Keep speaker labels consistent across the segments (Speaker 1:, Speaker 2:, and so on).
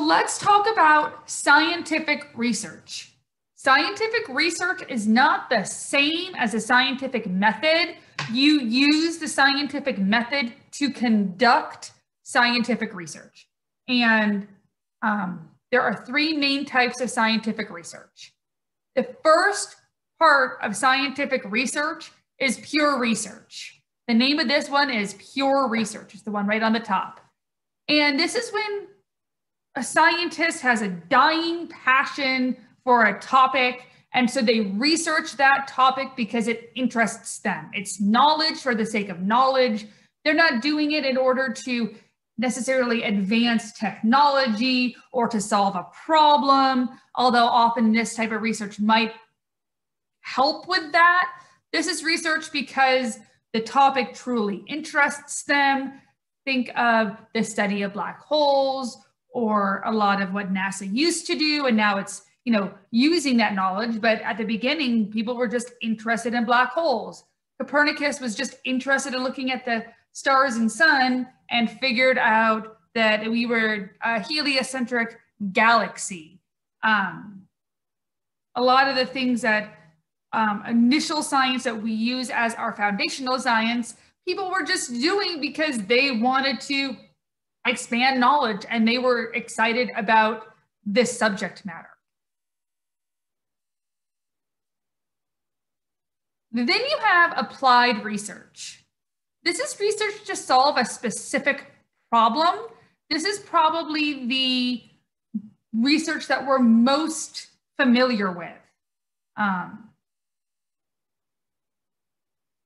Speaker 1: let's talk about scientific research. Scientific research is not the same as a scientific method. You use the scientific method to conduct scientific research. And there are three main types of scientific research. The first part of scientific research is pure research. The name of this one is pure research. It's the one right on the top. And this is when a scientist has a dying passion for a topic, and so they research that topic because it interests them. It's knowledge for the sake of knowledge. They're not doing it in order to necessarily advance technology or to solve a problem, although often this type of research might help with that. This is research because the topic truly interests them. Think of the study of black holes or a lot of what NASA used to do, and now it's using that knowledge. But at the beginning, people were just interested in black holes. Copernicus was just interested in looking at the stars and sun and figured out that we were a heliocentric galaxy. A lot of the things that initial science that we use as our foundational science, people were just doing because they wanted to expand knowledge and they were excited about this subject matter. Then you have applied research. This is research to solve a specific problem. This is probably the research that we're most familiar with.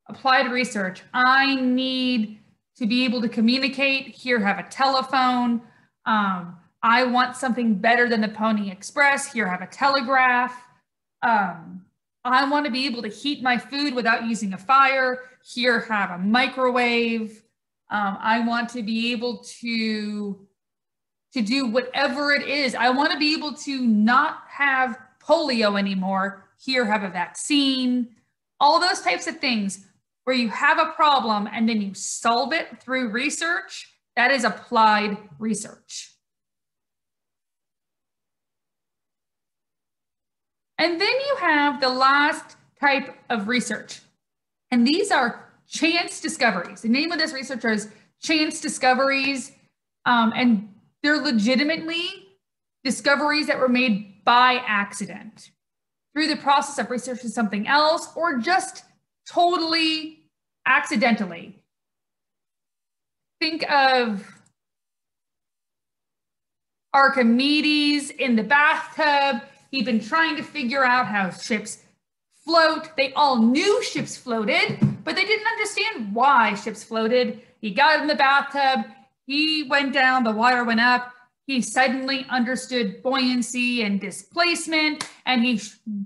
Speaker 1: Applied research. I need to be able to communicate. Here, have a telephone. I want something better than the Pony Express. Here, have a telegraph. I want to be able to heat my food without using a fire. Here, have a microwave. I want to be able to do whatever it is. I want to be able to not have polio anymore. Here, have a vaccine. All those types of things where you have a problem and then you solve it through research, that is applied research. And then you have the last type of research, and these are chance discoveries. The name of this research is chance discoveries, and they're legitimately discoveries that were made by accident through the process of researching something else or just totally accidentally. Think of Archimedes in the bathtub. He'd been trying to figure out how ships float. They all knew ships floated, but they didn't understand why ships floated. He got in the bathtub, he went down, the water went up. He suddenly understood buoyancy and displacement, and he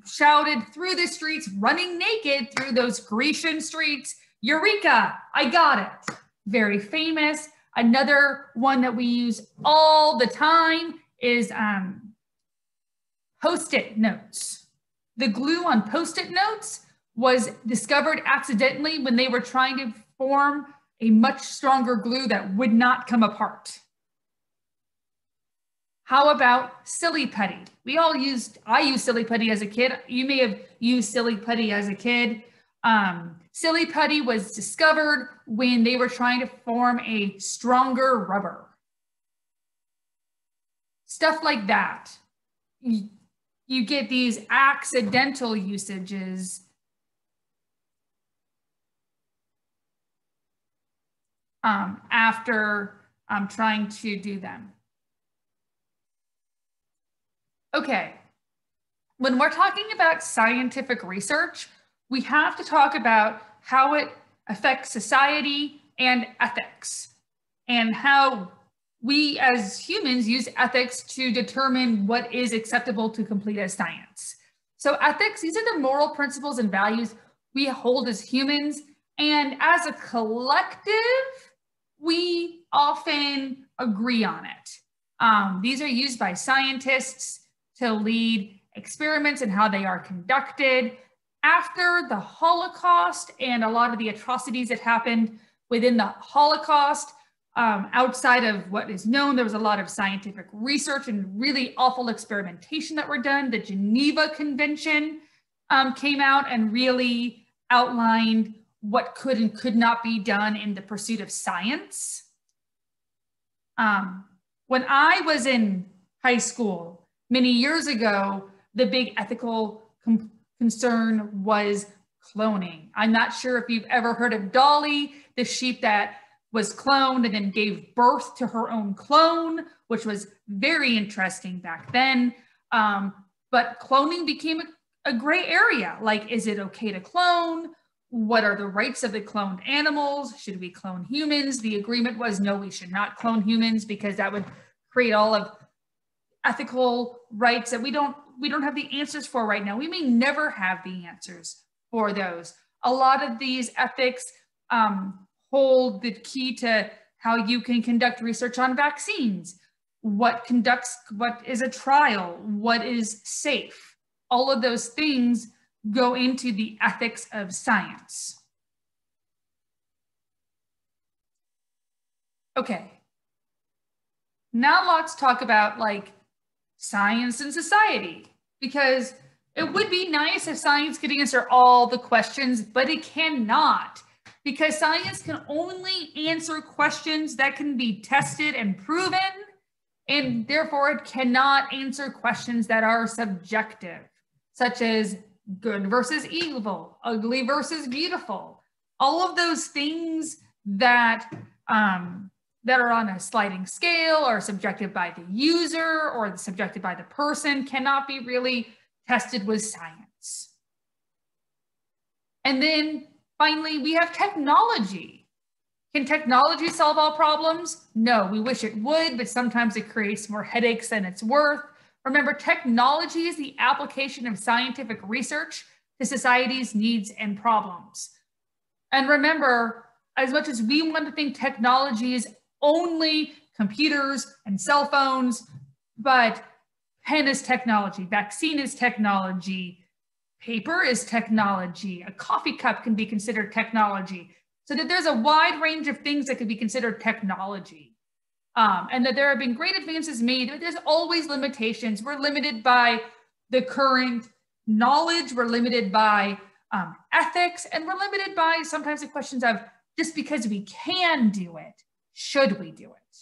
Speaker 1: shouted through the streets, running naked through those Grecian streets, "Eureka, I got it." Very famous. Another one that we use all the time is Post-it notes. The glue on Post-it notes was discovered accidentally when they were trying to form a much stronger glue that would not come apart. How about silly putty? I used silly putty as a kid. You may have used silly putty as a kid. Silly putty was discovered when they were trying to form a stronger rubber. Stuff like that. You get these accidental usages after trying to do them. Okay, when we're talking about scientific research, we have to talk about how it affects society and ethics, and how we as humans use ethics to determine what is acceptable to complete as science. So ethics, these are the moral principles and values we hold as humans, and as a collective, we often agree on it. These are used by scientists to lead experiments and how they are conducted. After the Holocaust and a lot of the atrocities that happened within the Holocaust, outside of what is known. There was a lot of scientific research and really awful experimentation that were done. The Geneva Convention came out and really outlined what could and could not be done in the pursuit of science. When I was in high school many years ago, the big ethical concern was cloning. I'm not sure if you've ever heard of Dolly, the sheep that was cloned and then gave birth to her own clone, which was very interesting back then. But cloning became a gray area. Like, is it okay to clone? What are the rights of the cloned animals? Should we clone humans? The agreement was no, we should not clone humans because that would create all of ethical rights that we don't have the answers for right now. We may never have the answers for those. A lot of these ethics hold the key to how you can conduct research on vaccines. What is a trial? What is safe? All of those things go into the ethics of science. Okay. Now let's talk about like science and society, because it would be nice if science could answer all the questions, but it cannot, because science can only answer questions that can be tested and proven, and therefore it cannot answer questions that are subjective, such as good versus evil, ugly versus beautiful. All of those things that are on a sliding scale or subjective by the user or subjective by the person cannot be really tested with science. And then finally, we have technology. Can technology solve all problems? No, we wish it would, but sometimes it creates more headaches than it's worth. Remember, technology is the application of scientific research to society's needs and problems. And remember, as much as we want to think technology is only computers and cell phones, but pen is technology, vaccine is technology, paper is technology, a coffee cup can be considered technology. So that there's a wide range of things that could be considered technology. And that there have been great advances made, but there's always limitations. We're limited by the current knowledge, we're limited by ethics, and we're limited by sometimes the questions of just because we can do it, should we do it?